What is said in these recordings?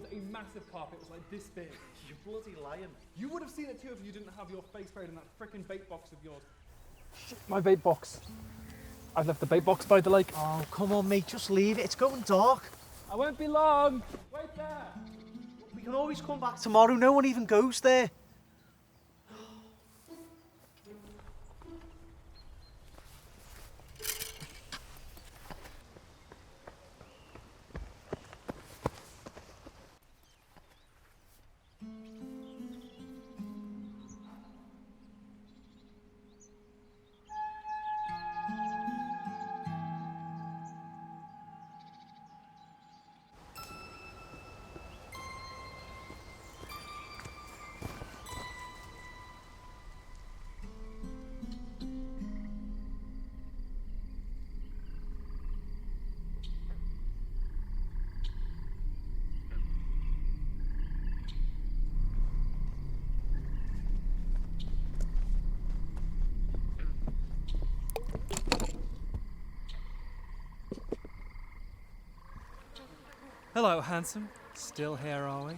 was a massive carpet. It was like this big. You're bloody lying. You would have seen it too if you didn't have your face buried in that frickin' bait box of yours. Shit, my bait box. I've left the bait box by the lake. Oh, come on, mate, just leave it. It's going dark. I won't be long. Wait there. We can always come back tomorrow. No one even goes there. Hello, handsome. Still here, are we?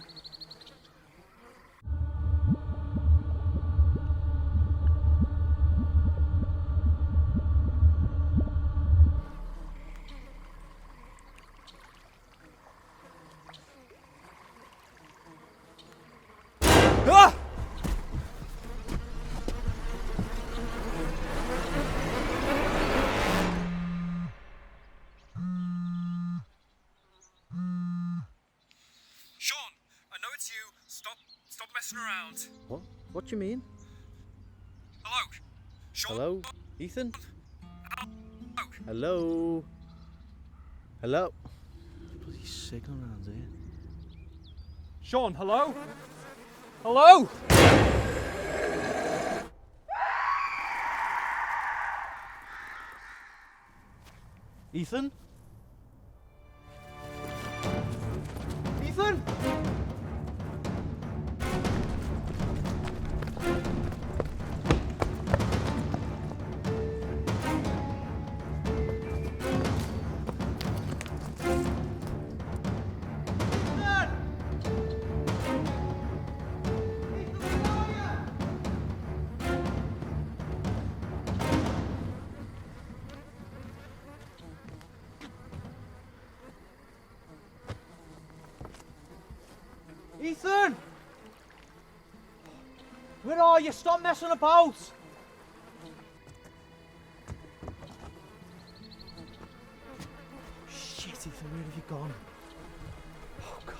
Ah! Sean, I know it's you. Stop messing around. What? What do you mean? Hello? Sean? Hello? Ethan? Hello? Hello? Hello? Bloody signal around here. Sean, hello? Hello? Ethan? Ethan? Ethan! Where are you? Stop messing about! Shit, Ethan, where have you gone? Oh, God.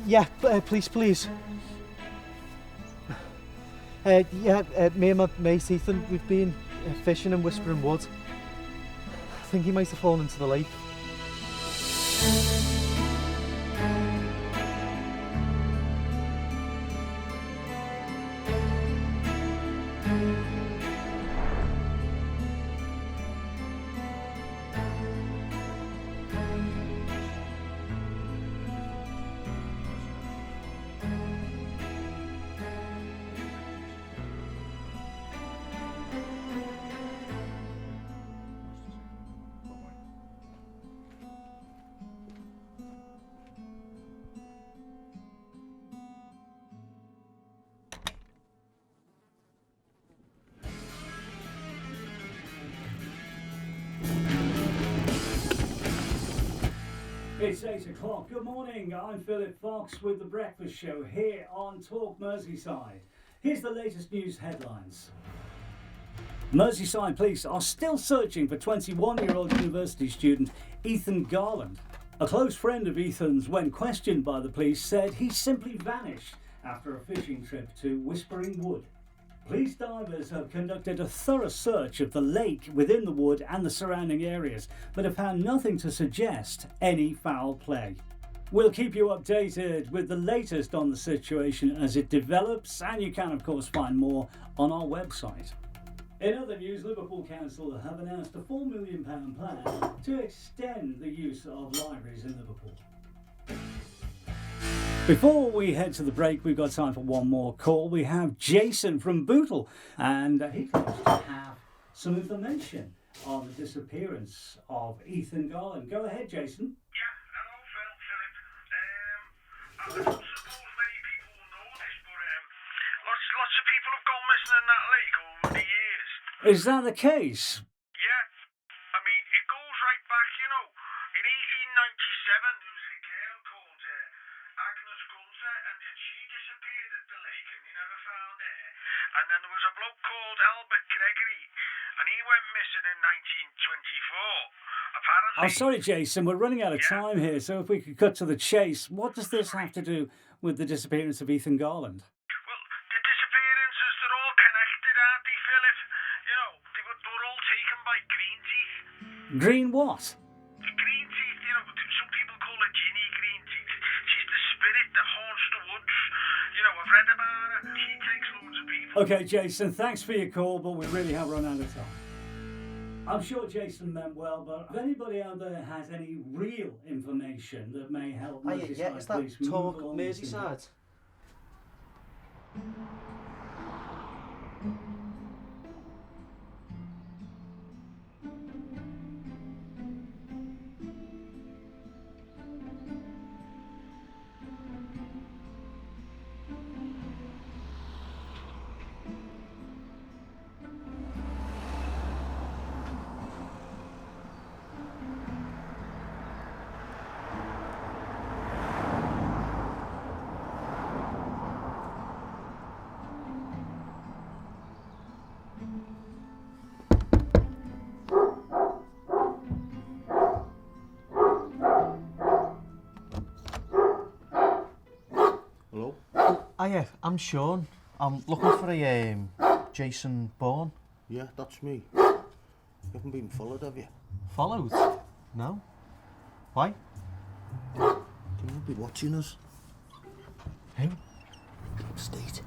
Yeah, please. Me and my mate Ethan, we've been fishing in Whispering Wood. I think he might have fallen into the lake. It's 8 o'clock. Good morning. I'm Philip Fox with The Breakfast Show here on Talk Merseyside. Here's the latest news headlines. Merseyside police are still searching for 21-year-old university student Ethan Garland. A close friend of Ethan's, when questioned by the police, said he simply vanished after a fishing trip to Whispering Wood. Police divers have conducted a thorough search of the lake within the wood and the surrounding areas, but have found nothing to suggest any foul play. We'll keep you updated with the latest on the situation as it develops, and you can of course find more on our website. In other news, Liverpool Council have announced a £4 million plan to extend the use of libraries in Liverpool. Before we head to the break, we've got time for one more call. We have Jason from Bootle, and he claims to have some information on the disappearance of Ethan Garland. Go ahead, Jason. Yeah, hello, Philip. I don't suppose many people will know this, but lots of people have gone missing in that lake over the years. Is that the case? Yeah, I mean, it goes right back, you know. In 1897, there was a girl called Agnes Gunther, and she disappeared at the lake, and they never found her. And then there was a bloke called Albert Gregory, and he went missing in 1924. Apparently. I'm sorry, Jason, we're running out of time here, so if we could cut to the chase, what does this have to do with the disappearance of Ethan Garland? Well, the disappearances, they're all connected, aren't they, Philip? You know, they were all taken by green teeth. Green what? The green teeth, you know, some people call her Ginny Green Teeth. She's the spirit that haunts the woods. You know, I've read about her. She takes loads of people. Okay, Jason, thanks for your call, but we really have run out of time. I'm sure Jason meant well, but if anybody out there has any real information that may help Merseyside yeah, is that police move talk along this Merseyside? Hello? Hiya, I'm Sean. I'm looking for a Jason Bourne. Yeah, that's me. You haven't been followed, have you? Followed? No. Why? Can you be watching us? Who? Deep State.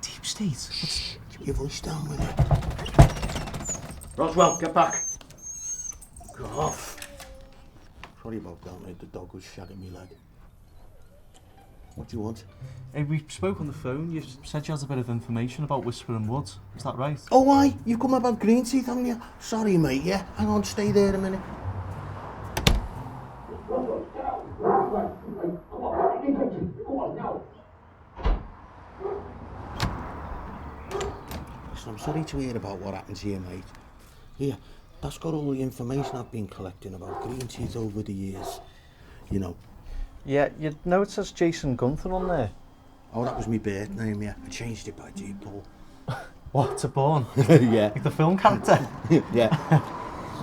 Deep State? Keep your voice down with it. Roswell, get back. Go off. Sorry about that, mate. The dog was shagging me leg. What do you want? Hey, we spoke on the phone. You said you had a bit of information about Whispering Woods. Is that right? Oh, why? You've come about green teeth, haven't you? Sorry, mate, yeah? Hang on, stay there a minute. Listen, I'm sorry to hear about what happened to you, mate. Here, that's got all the information I've been collecting about green teeth over the years. You know. Yeah, you know it says Jason Gunther on there. Oh, that was my birth name, yeah. I changed it by G. Paul. What, to Bourne? Yeah. Like the film character? Yeah.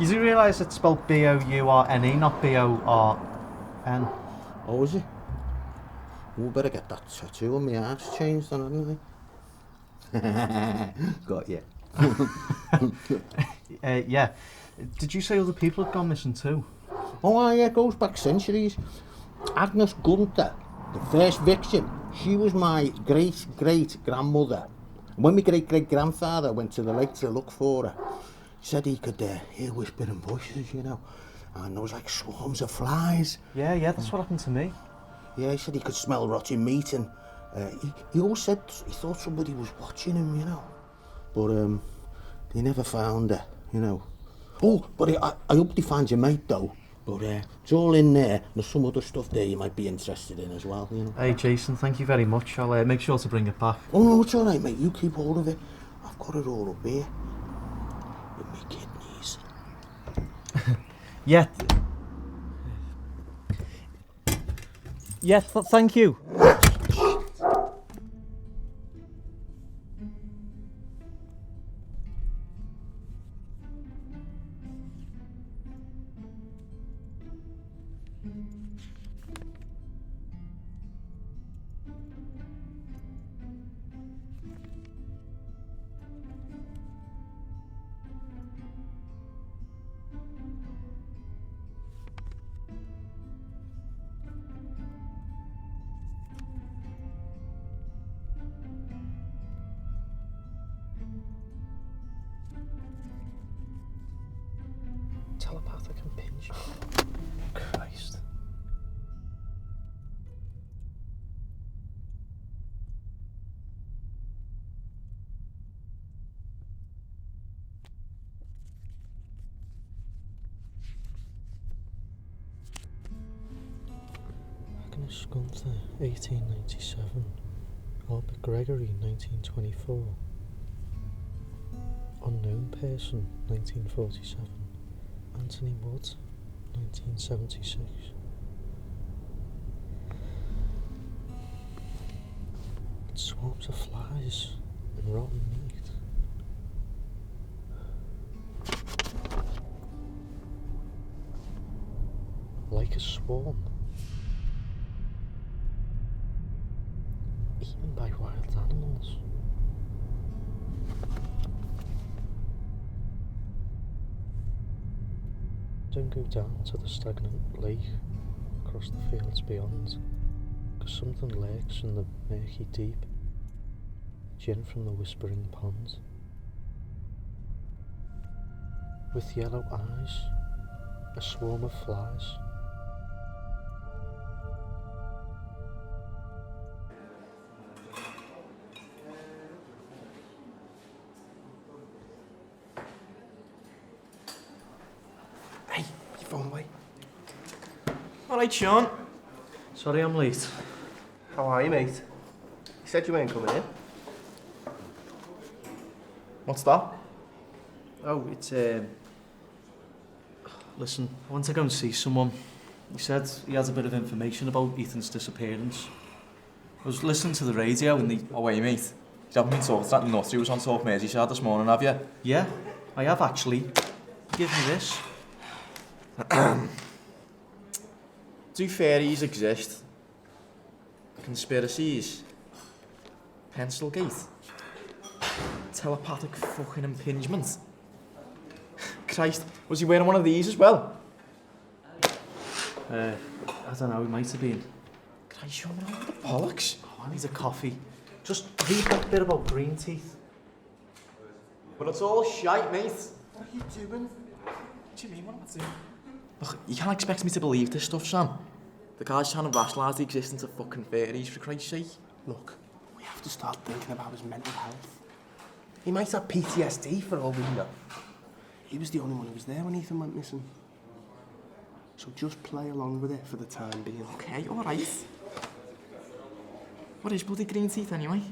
You do realise it's spelled B-O-U-R-N-E, not B-O-R-N? Oh, is it? We better get that tattoo on my arse changed then, hadn't I? Got you. Yeah. Did you say other people had gone missing too? Oh, yeah, it goes back centuries. Agnes Gunther, the first victim, she was my great-great-grandmother. When my great-great-grandfather went to the lake to look for her, he said he could hear whispering voices, you know, and there was like swarms of flies. Yeah, that's what happened to me. Yeah, he said he could smell rotting meat, and he always said he thought somebody was watching him, you know. But they never found her, you know. Oh, but I hope they find your mate, though. But it's all in there. There's some other stuff there you might be interested in as well, you know. Hey, Jason, thank you very much. I'll make sure to bring it back. Oh, no, it's all right, mate. You keep hold of it. I've got it all up here. With my kidneys. Yeah. Yeah, thank you. Telepathic impingement. Christ. Agnes Gunther, 1897. Albert Gregory, 1924. Unknown person, 1947. Anthony Wood, 1976. It swarms of flies and rotten meat. Like a swarm. Eaten by wild animals. Don't go down to the stagnant lake across the fields beyond, because something lurks in the murky deep, gin from the whispering ponds. With yellow eyes, a swarm of flies. Hey, your phone away. Alright, Sean. Sorry I'm late. How are you, mate? You said you weren't coming in. What's that? Oh, it's listen, I want to go and see someone. He said he has a bit of information about Ethan's disappearance. I was listening to the radio and the... Oh wait, mate. You haven't been talking to that nutter who was on South Merseyside this morning, have you? Yeah, I have actually. Give me this. Do fairies exist? Conspiracies? Pencilgate? Telepathic fucking impingement? Christ, was he wearing one of these as well? I don't know, he might have been. Christ, Sean, what the bollocks? Oh, I need a coffee. Just read that bit about green teeth. But it's all shite, mate. What are you doing? What do you mean, what am I doing? Look, you can't expect me to believe this stuff, Sam. The guy's trying to rationalise the existence of fucking fairies, for Christ's sake. Look, we have to start thinking about his mental health. He might have PTSD for all we know. He was the only one who was there when Ethan went missing. So just play along with it for the time being. Okay, alright. What is bloody green teeth anyway?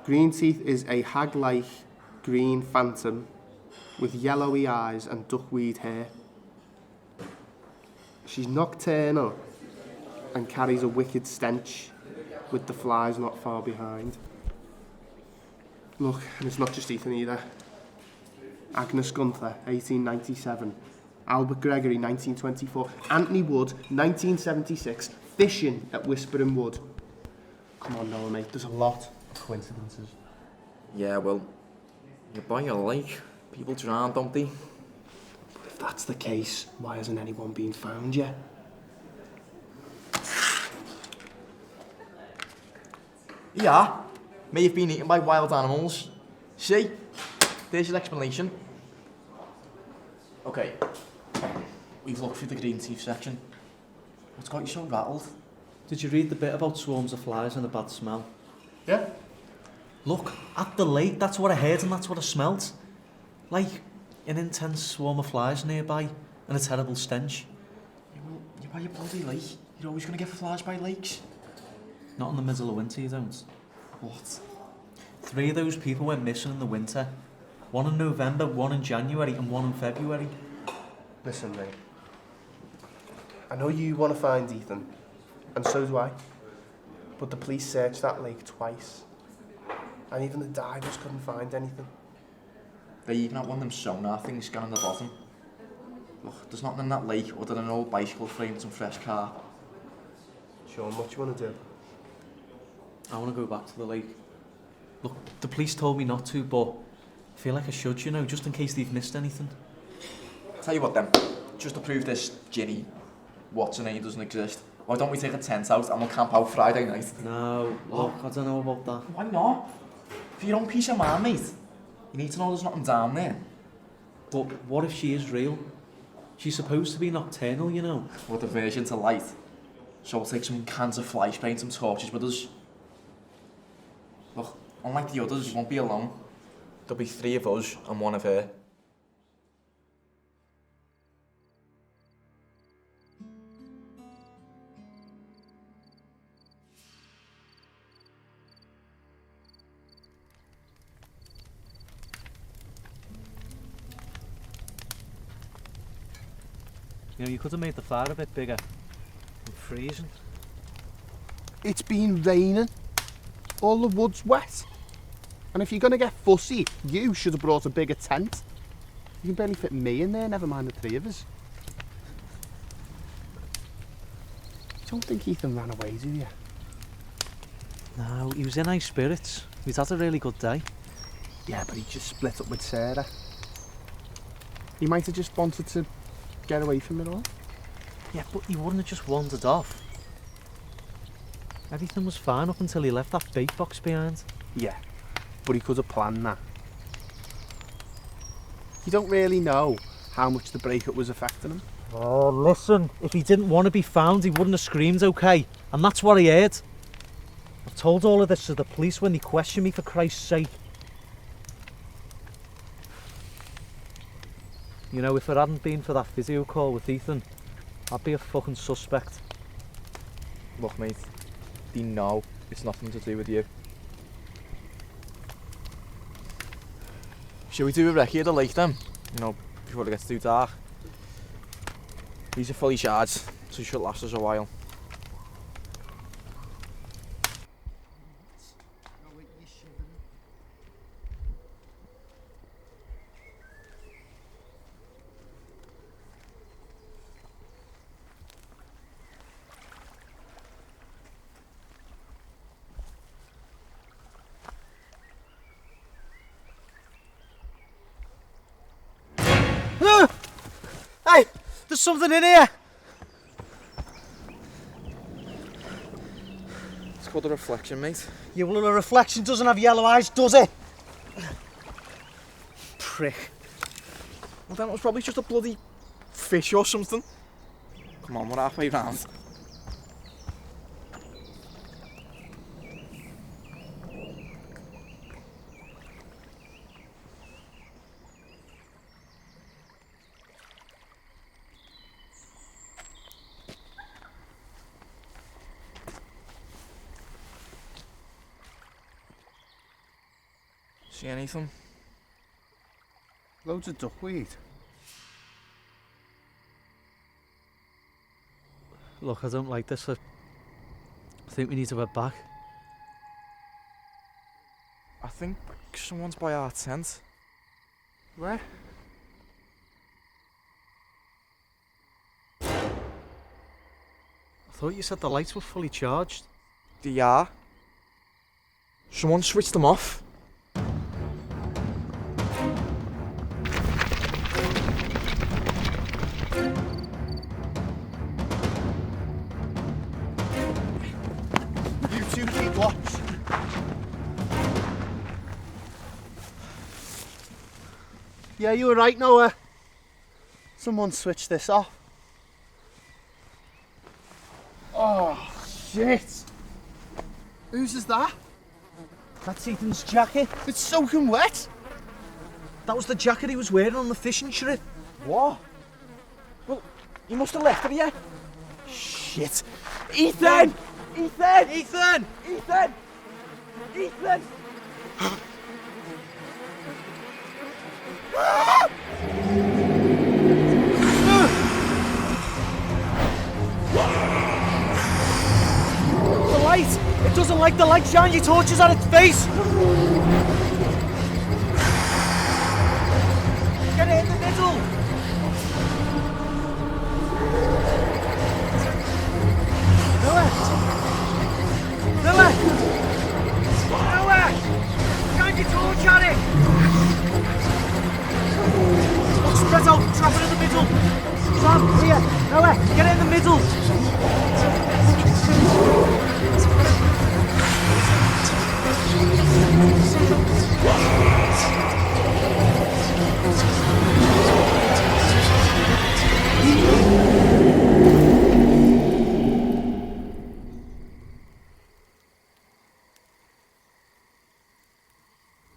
Green Teeth is a hag-like green phantom with yellowy eyes and duckweed hair. She's nocturnal and carries a wicked stench, with the flies not far behind. Look, and it's not just Ethan either. Agnes Gunther, 1897. Albert Gregory, 1924. Anthony Wood, 1976. Fishing at Whispering Wood. Come on, Noah, mate. There's a lot of coincidences. Yeah, well, you're by a lake. People drown, don't they? But if that's the case, why hasn't anyone been found yet? Yeah, may have been eaten by wild animals. See? There's your explanation. Okay, we've looked through the green teeth section. What's got you so rattled? Did you read the bit about swarms of flies and a bad smell? Yeah? Look, at the lake, that's what I heard and that's what I smelt. Like an intense swarm of flies nearby and a terrible stench. Yeah, well, you're by a bloody lake. You're always going to get flies by lakes. Not in the middle of winter, you don't. What? 3 of those people went missing in the winter. 1 in November, 1 in January and 1 in February. Listen, mate. I know you want to find Ethan, and so do I. But the police searched that lake twice. And even the divers couldn't find anything. They even had one of them sonar things scanning the bottom. Look, there's nothing in that lake other than an old bicycle frame and some fresh car. Sean, what do you want to do? I want to go back to the lake. Look, the police told me not to, but I feel like I should, you know, just in case they've missed anything. Tell you what then, just to prove this Ginny, what's her name, doesn't exist, why don't we take a tent out and we'll camp out Friday night? No, look, I don't know about that. Why not? For your own peace of mind, mate. You need to know there's nothing down there. But what if she is real? She's supposed to be nocturnal, you know. We're diversion to light. So we'll take some cans of fly spray and some torches with us. Look, unlike the others, we won't be alone. There'll be 3 of us and 1 of her. You know, you could have made the fire a bit bigger. I'm freezing. It's been raining. All the wood's wet. And if you're going to get fussy, you should have brought a bigger tent. You can barely fit me in there, never mind the three of us. I don't think Ethan ran away, do you? No, he was in high spirits. He's had a really good day. Yeah, but he just split up with Sarah. He might have just wanted to get away from it all. Yeah, but he wouldn't have just wandered off. Everything was fine up until he left that bait box behind. Yeah, but he could have planned that. You don't really know how much the breakup was affecting him. Oh, listen, if he didn't want to be found, he wouldn't have screamed, okay? And that's what I heard. I've told all of this to the police when they question me, for Christ's sake. You know, if it hadn't been for that physio call with Ethan, I'd be a fucking suspect. Look, mate, they know it's nothing to do with you. Shall we do a recce at the lake then? You know, before it gets too dark. These are fully charged, so it should last us a while. Hey, there's something in here! It's called a reflection, mate. Yeah, well, a reflection doesn't have yellow eyes, does it? Prick. Well, then it was probably just a bloody fish or something. Come on, we're halfway round. See anything? Loads of duckweed. Look, I don't like this. I think we need to head back. I think someone's by our tent. Where? I thought you said the lights were fully charged. They are. Someone switched them off. You two keep watch. Yeah, you were right, Noah. Someone switched this off. Oh, shit. Whose is that? That's Ethan's jacket. It's soaking wet. That was the jacket he was wearing on the fishing trip. What? Well, you must have left it here. Shit. Ethan! Ethan! Ethan! Ethan! Ethan! The light! It doesn't like the light. Shine your torches at its face! Get it in the middle! Noah! Noah! Noah! Shine your torch at it! Look, spread out, trap it in the middle! Sam, here! Noah, get it in the middle!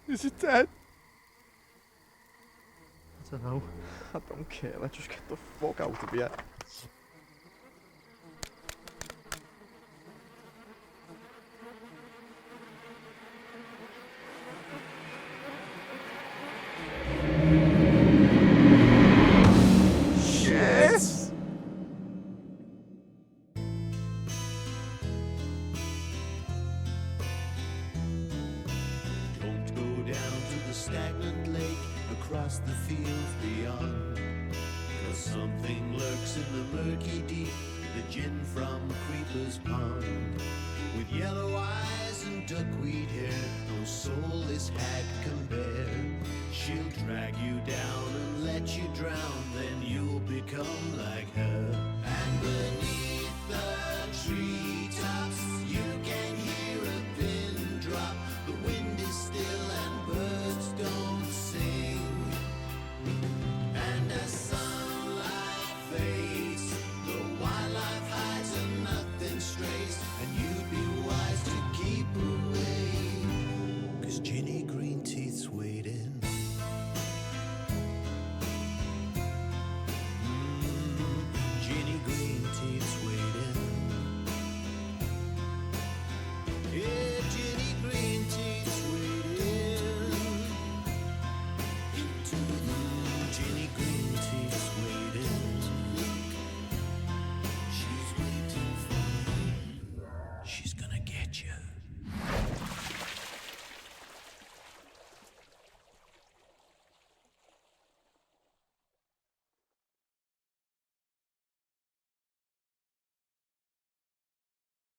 Is it dead? I don't know. I don't care, let's just get the fuck out of here. Shit! stagnant lake across the fields beyond. 'Cause something lurks in the murky deep, the gin from Creeper's Pond. With yellow eyes and duckweed hair, no soul this hag can bear. She'll drag you down and let you drown, then you'll become like her. And beneath the treetops, you can hear a pin drop. The wind is still and birds don't sing. And as sunlight fades, the wildlife hides and nothing strays. And you'd be wise to keep away, 'cause Ginny